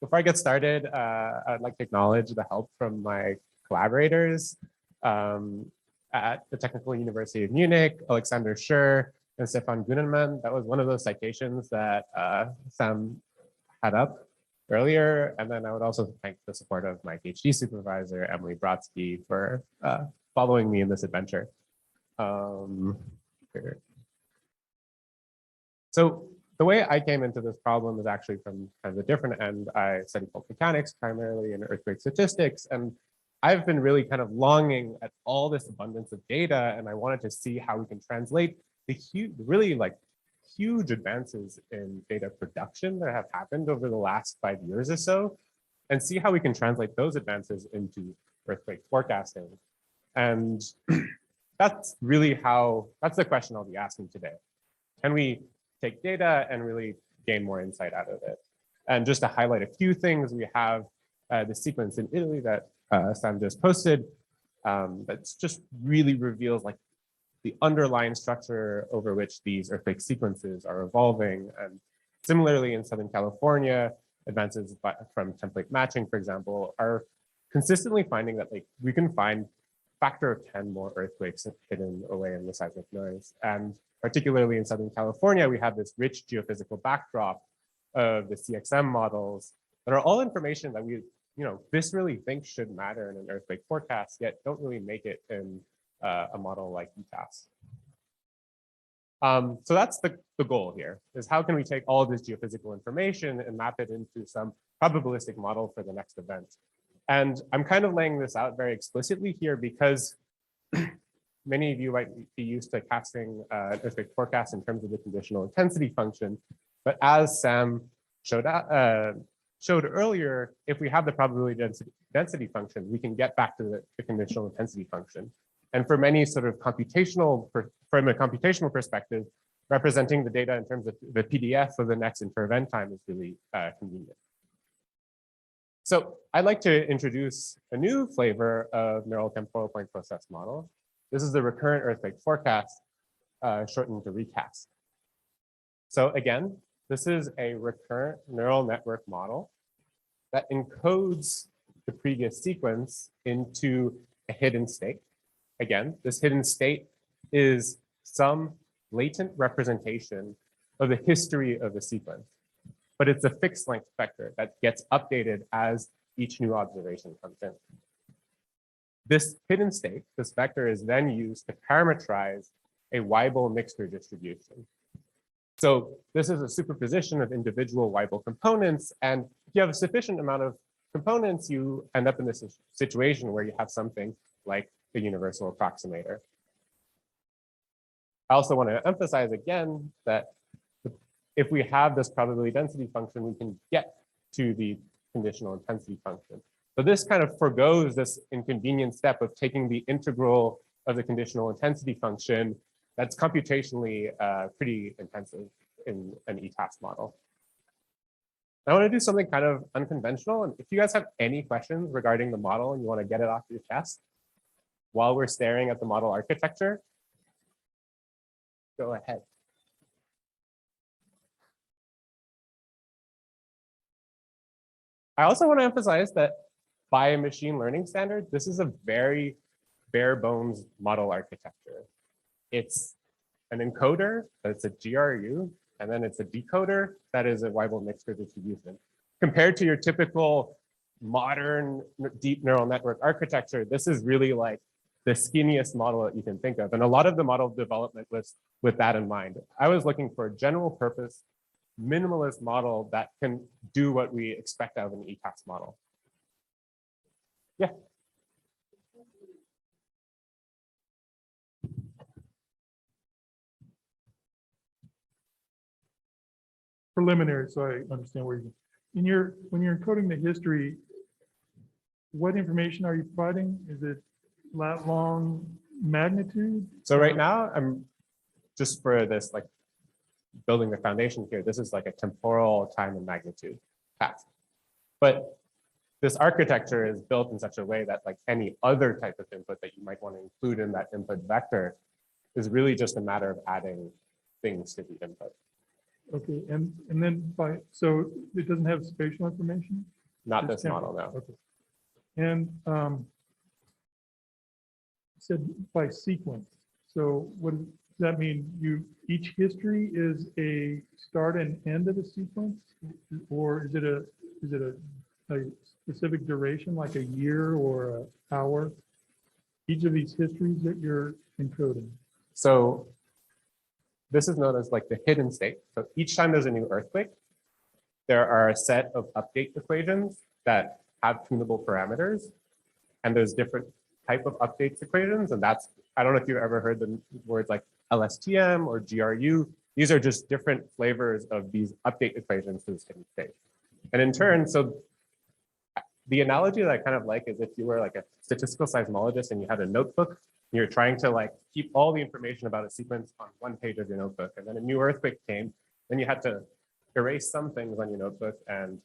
Before I get started, I'd like to acknowledge the help from my collaborators at the Technical University of Munich, Alexander Schur and Stefan Gunenmann. That was one of those citations that Sam had up earlier. And then I would also thank the support of my PhD supervisor, Emily Brodsky, for following me in this adventure. So the way I came into this problem is actually from kind of a different end. I study fault mechanics primarily and earthquake statistics, and I've been really kind of longing at all this abundance of data, and I wanted to see how we can translate the huge advances in data production that have happened over the last 5 years or so, and see how we can translate those advances into earthquake forecasting. And that's the question I'll be asking today. Can we take data and really gain more insight out of it? And just to highlight a few things, we have the sequence in Italy that Sam just posted that's just really reveals like the underlying structure over which these earthquake sequences are evolving. And similarly in Southern California, advances from template matching, for example, are consistently finding that like we can find factor of 10 more earthquakes hidden away in the seismic noise. And particularly in Southern California, we have this rich geophysical backdrop of the CXM models that are all information that we, viscerally think should matter in an earthquake forecast, yet don't really make it in a model like ETAS. So that's the goal here, is how can we take all of this geophysical information and map it into some probabilistic model for the next event? And I'm kind of laying this out very explicitly here because many of you might be used to casting an earthquake forecast in terms of the conditional intensity function. But as Sam showed earlier, if we have the probability density function, we can get back to the conditional intensity function. And for many sort of from a computational perspective, representing the data in terms of the PDF of the next inter-event time is really convenient. So I'd like to introduce a new flavor of neural temporal point process model. This is the recurrent earthquake forecast, shortened to recast. So again, this is a recurrent neural network model that encodes the previous sequence into a hidden state. Again, this hidden state is some latent representation of the history of the sequence, but it's a fixed length vector that gets updated as each new observation comes in. This hidden state, this vector, is then used to parameterize a Weibull mixture distribution. So this is a superposition of individual Weibull components, and if you have a sufficient amount of components, you end up in this situation where you have something like the universal approximator. I also want to emphasize again that if we have this probability density function, we can get to the conditional intensity function. So this kind of forgoes this inconvenient step of taking the integral of the conditional intensity function that's computationally pretty intensive in an ETAS model. I want to do something kind of unconventional. And if you guys have any questions regarding the model and you want to get it off your chest while we're staring at the model architecture, go ahead. I also want to emphasize that by a machine learning standard, this is a very bare bones model architecture. It's an encoder, that's a GRU, and then it's a decoder that is a Weibull mixture distribution. Compared to your typical modern deep neural network architecture, this is really like the skinniest model that you can think of. And a lot of the model development was with that in mind. I was looking for a general purpose, minimalist model that can do what we expect out of an ETAS model. Yeah. Preliminary, so I understand where you're when you're encoding the history, what information are you providing? Is it lat long magnitude? So right now, I'm just for this like building the foundation here, this is like a temporal time and magnitude task. But this architecture is built in such a way that like any other type of input that you might want to include in that input vector is really just a matter of adding things to the input. Okay, and then so it doesn't have spatial information? Not Just this model, temporal. no. Okay. And said by sequence. So what does that mean? Each history is a start and end of a sequence? Or is it a specific duration, like a year or an hour? Each of these histories that you're encoding. So this is known as like the hidden state. So each time there's a new earthquake, there are a set of update equations that have tunable parameters. And there's different type of updates equations. And that's, I don't know if you've ever heard the words like LSTM or GRU. These are just different flavors of these update equations to this hidden state. And in turn, so the analogy that I kind of like is if you were like a statistical seismologist and you had a notebook, and you're trying to like keep all the information about a sequence on one page of your notebook, and then a new earthquake came, then you had to erase some things on your notebook and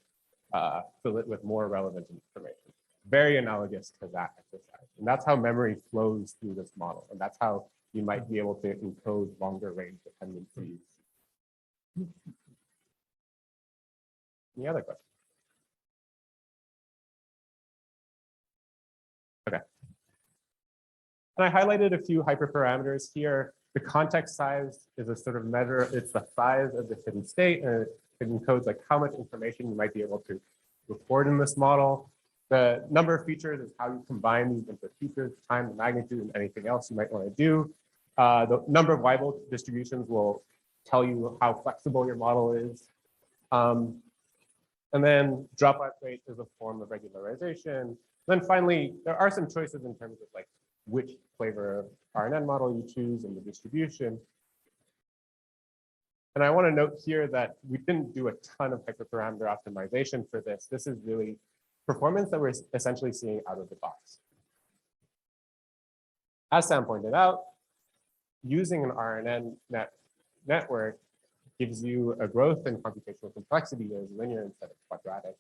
fill it with more relevant information. Very analogous to that exercise. And that's how memory flows through this model. And that's how you might be able to encode longer range dependencies. Any other questions? Okay. And I highlighted a few hyperparameters here. The context size is a sort of measure. It's the size of the hidden state, and it encodes like how much information you might be able to record in this model. The number of features is how you combine these into features, time, the magnitude, and anything else you might want to do. The number of Weibull distributions will tell you how flexible your model is. And then dropout rate is a form of regularization. Then finally, there are some choices in terms of like which flavor of RNN model you choose and the distribution. And I want to note here that we didn't do a ton of hyperparameter optimization for this. This is really performance that we're essentially seeing out of the box. As Sam pointed out, using an RNN network gives you a growth in computational complexity that is linear instead of quadratic.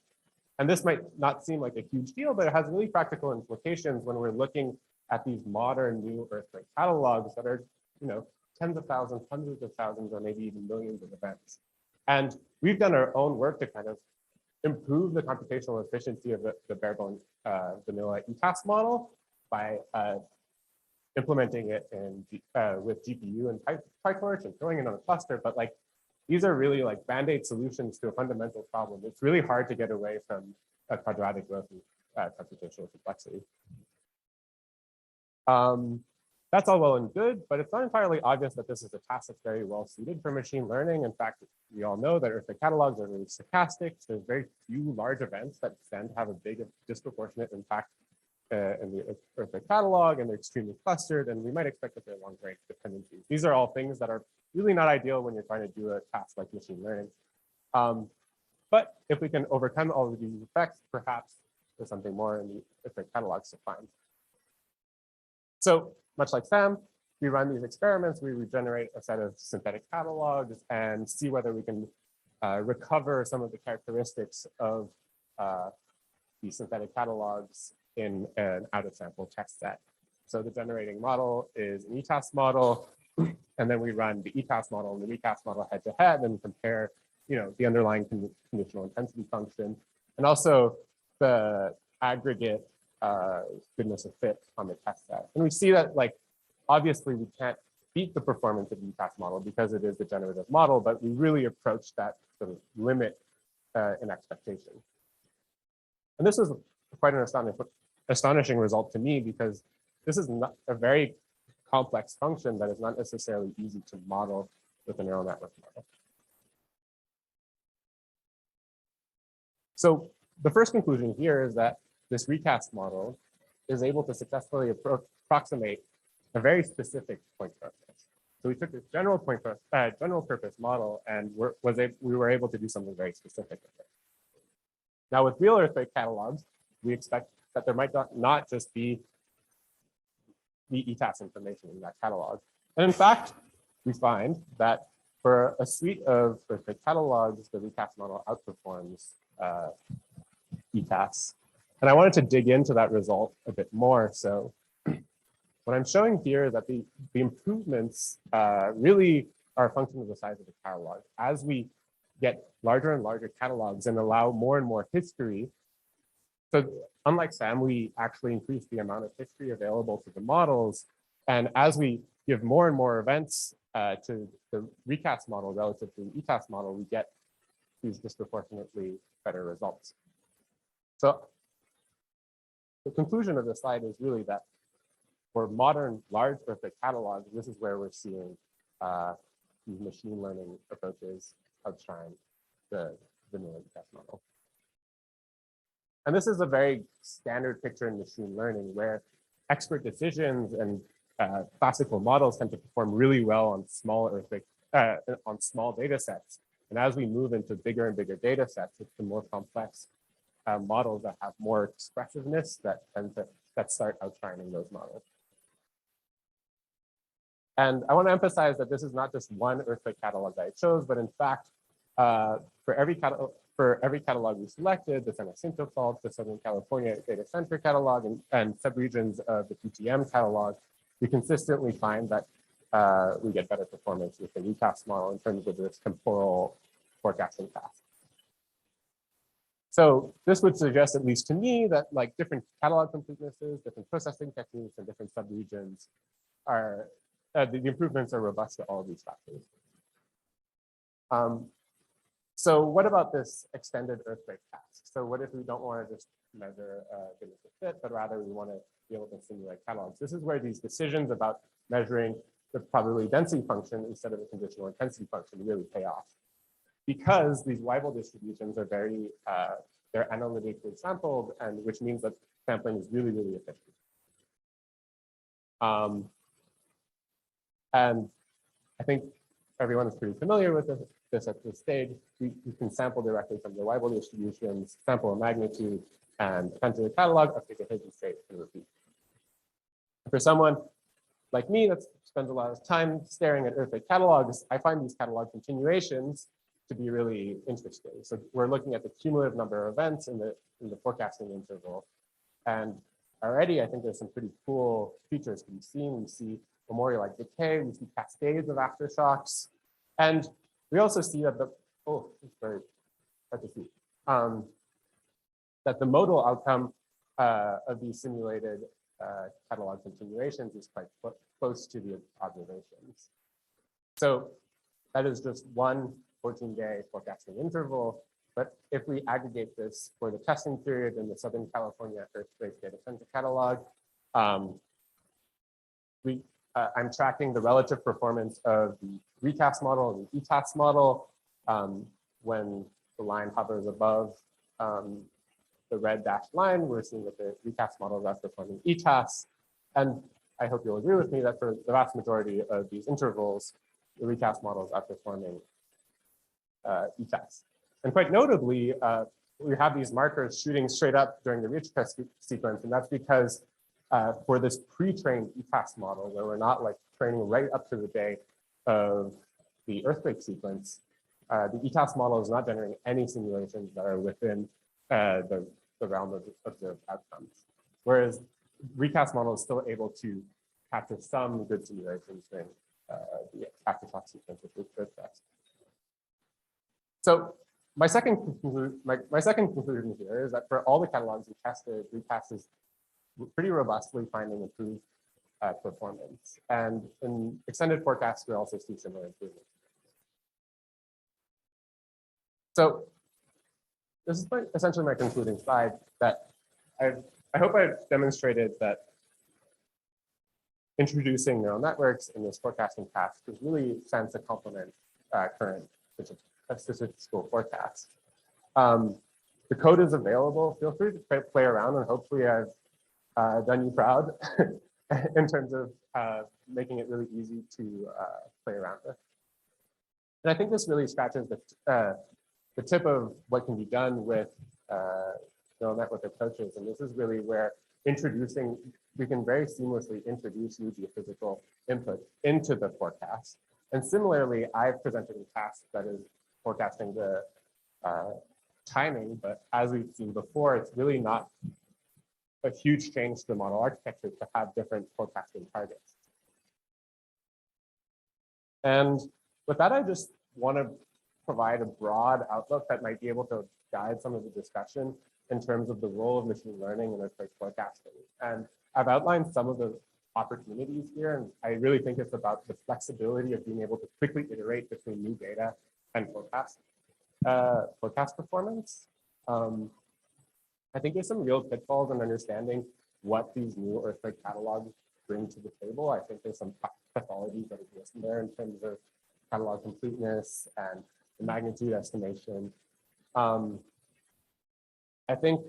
And this might not seem like a huge deal, but it has really practical implications when we're looking at these modern new earthquake catalogs that are, tens of thousands, hundreds of thousands, or maybe even millions of events. And we've done our own work to kind of improve the computational efficiency of the bare bones vanilla ETAS model by implementing it with GPU and PyTorch and throwing it on a cluster. But like, these are really like band-aid solutions to a fundamental problem. It's really hard to get away from a quadratic growth in computational complexity. That's all well and good, but it's not entirely obvious that this is a task that's very well suited for machine learning. In fact, we all know that earthquake catalogs are really stochastic. So there's very few large events that tend to have a big disproportionate impact in the earthquake catalog, and they're extremely clustered, and we might expect that they're long range dependencies. These are all things that are really not ideal when you're trying to do a task like machine learning. But if we can overcome all of these effects, perhaps there's something more in the earthquake catalogs to find. So much like Sam, we run these experiments, we regenerate a set of synthetic catalogs and see whether we can recover some of the characteristics of these synthetic catalogs in an out-of-sample test set. So the generating model is an ETAS model, and then we run the ETAS model and the recast model head-to-head and compare, the underlying conditional intensity function, and also the aggregate goodness of fit on the test set. And we see that, like, obviously we can't beat the performance of the ETAS model because it is the generative model, but we really approach that sort of limit in expectation. And this is quite an astonishing result to me because this is not a very complex function that is not necessarily easy to model with a neural network model. So the first conclusion here is that this recast model is able to successfully approximate a very specific point process. So we took this general purpose model and we were able to do something very specific with it. Now with real earthquake catalogs, we expect that there might not just be the ETAS information in that catalog. And in fact, we find that for a suite of earthquake catalogs, the recast model outperforms ETAS. And I wanted to dig into that result a bit more. So what I'm showing here is that the improvements really are a function of the size of the catalog. As we get larger and larger catalogs and allow more and more history, so unlike Sam, we actually increase the amount of history available to the models. And as we give more and more events to the recast model relative to the ETAS model, we get these disproportionately better results. So the conclusion of the slide is really that for modern large earthquake catalogs, this is where we're seeing these machine learning approaches outshine the vanilla ETAS model. And this is a very standard picture in machine learning where expert decisions and classical models tend to perform really well on small earthquake, on small data sets. And as we move into bigger and bigger data sets, it's the more complex models that have more expressiveness that tend to start outshining those models. And I want to emphasize that this is not just one earthquake catalog that I chose, but in fact, for every catalog we selected, the San Jacinto Fault, the Southern California Data Center catalog, and subregions of the PTM catalog, we consistently find that we get better performance with the recast model in terms of this temporal forecasting task. So this would suggest, at least to me, that like different catalog completenesses, different processing techniques, and different subregions are, the improvements are robust to all of these factors. So what about this extended earthquake task? So what if we don't want to just measure goodness of fit, but rather we want to be able to simulate catalogs? This is where these decisions about measuring the probability density function instead of the conditional intensity function really pay off. Because these Weibull distributions are very, they're analytically sampled, and which means that sampling is really, really efficient. And I think everyone is pretty familiar with this at this stage. We can sample directly from the Weibull distributions, sample a magnitude, and enter the catalog, update a hidden state, and repeat. For someone like me that spends a lot of time staring at earthquake catalogs, I find these catalog continuations to be really interesting. So we're looking at the cumulative number of events in the forecasting interval. And already I think there's some pretty cool features to be seen. We see memorial-like decay, we see cascades of aftershocks. And we also see that it's very hard to see, that the modal outcome of these simulated catalog continuations is quite close to the observations. So that is just one 14-day forecasting interval. But if we aggregate this for the testing period in the Southern California Earthquake Data Center catalog, I'm tracking the relative performance of the recast model and the ETAS model when the line hovers above the red dashed line. We're seeing that the recast model is outperforming ETAS. And I hope you'll agree with me that for the vast majority of these intervals, the recast model is outperforming ETAS. And quite notably, we have these markers shooting straight up during the retest sequence, and that's because for this pre-trained ETAS model, where we're not like training right up to the day of the earthquake sequence, the ETAS model is not generating any simulations that are within the realm of observed outcomes. Whereas recast model is still able to capture some good simulations during the aftershock sequence of the test. So my second conclusion here is that for all the catalogs we tested, recast is pretty robustly finding improved performance. And in extended forecasts, we also see similar improvements. So this is essentially my concluding slide, that I hope I've demonstrated that introducing neural networks in this forecasting task is really stands to complement current statistical forecasts. The code is available. Feel free to play around, and hopefully I've done you proud in terms of making it really easy to play around with. And I think this really scratches the tip of what can be done with neural network approaches. And this is really where we can very seamlessly introduce new geophysical input into the forecast. And similarly, I've presented a task that is forecasting the timing, but as we've seen before, it's really not a huge change to the model architecture to have different forecasting targets. And With that, I just want to provide a broad outlook that might be able to guide some of the discussion in terms of the role of machine learning in earthquake forecasting. And I've outlined some of the opportunities here, and I really think it's about the flexibility of being able to quickly iterate between new data and forecast performance. I think there's some real pitfalls in understanding what these new earthquake catalogs bring to the table. I think there's some pathologies that exist in there in terms of catalog completeness and the magnitude estimation. I think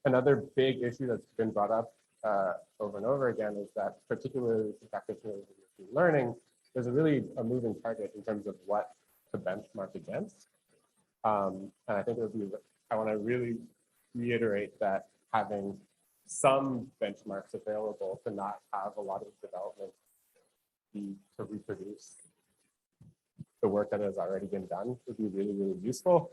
another big issue that's been brought up over and over again is that, particularly for practitioners of machine learning, there's a moving target in terms of what to benchmark against. And I think I want to really reiterate that having some benchmarks available to not have a lot of development to reproduce the work that has already been done would be really, really useful.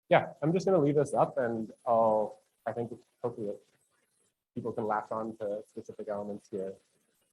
Yeah, I'm just going to leave this up, and I think hopefully people can latch on to specific elements here